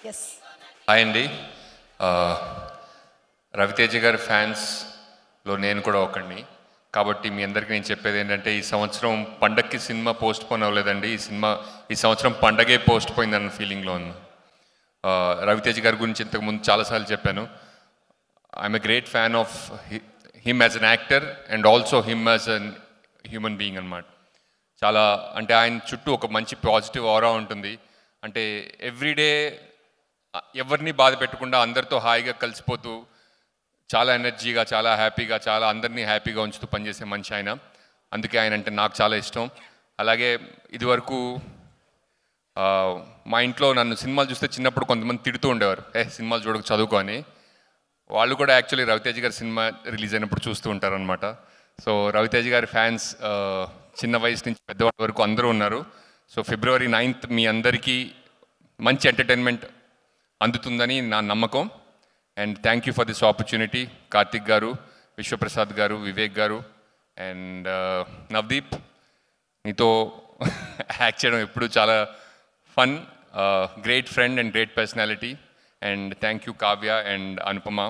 Yes. Hi అండి. రవితేజ గారి ఫ్యాన్స్లో నేను కూడా ఒకడిని. కాబట్టి మీ అందరికీ నేను చెప్పేది ఏంటంటే, ఈ సంవత్సరం పండగకి సినిమా పోస్ట్ పోన్ అవ్వలేదండి. ఈ సంవత్సరం పండగే పోస్ట్ పోయిందన్న ఫీలింగ్లో ఉంది. రవితేజ గారి గురించి ఇంతకుముందు చాలాసార్లు చెప్పాను. I'm a great fan of him as an actor and also him as an human being అన్నమాట. చాలా అంటే ఆయన చుట్టూ ఒక మంచి పాజిటివ్ ఆరా ఉంటుంది. అంటే ఎవ్రీడే ఎవరిని బాధ పెట్టకుండా అందరితో హాయిగా కలిసిపోతూ చాలా ఎనర్జీగా, చాలా హ్యాపీగా, చాలా అందరినీ హ్యాపీగా ఉంచుతూ పనిచేసే మనిషి ఆయన. అందుకే ఆయన అంటే నాకు చాలా ఇష్టం. అలాగే ఇదివరకు మా ఇంట్లో నన్ను సినిమాలు చూస్తే చిన్నప్పుడు కొంతమంది తిడుతూ ఉండేవారు, సినిమాలు చూడక చదువుకో అని. వాళ్ళు కూడా యాక్చువల్లీ రవితేజ గారి సినిమా రిలీజ్ అయినప్పుడు చూస్తూ ఉంటారనమాట. సో రవితేజ గారి ఫ్యాన్స్ చిన్న వయసు నుంచి పెద్దవాళ్ళ వరకు అందరూ ఉన్నారు. సో February 9th మీ అందరికీ మంచి ఎంటర్టైన్మెంట్ అందుతుందని నా నమ్మకం. And thank you for this opportunity. Karthik గారు, విశ్వప్రసాద్ గారు, వివేక్ గారు అండ్ నవదీప్, మీతో యాక్ట్ చేయడం ఎప్పుడు చాలా fun. Great friend and great personality. And thank you Kavya and Anupama.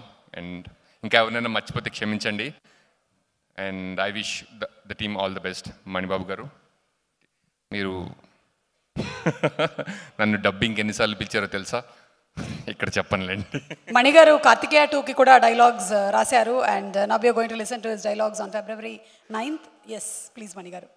And ఇంకా ఎవరైనా మర్చిపోతే క్షమించండి. And I wish the team all the best. Manibabu గారు, మీరు నన్ను డబ్బింగ్ ఎన్నిసార్లు పిలిచారో తెలుసా? ఇక్కడ చెప్పనులేండి. మణి గారు కార్తికేయ 2కి కూడా డైలాగ్స్ రాశారు. And now you going to listen to his dialogues on February 9th. Yes, please Mani గారు.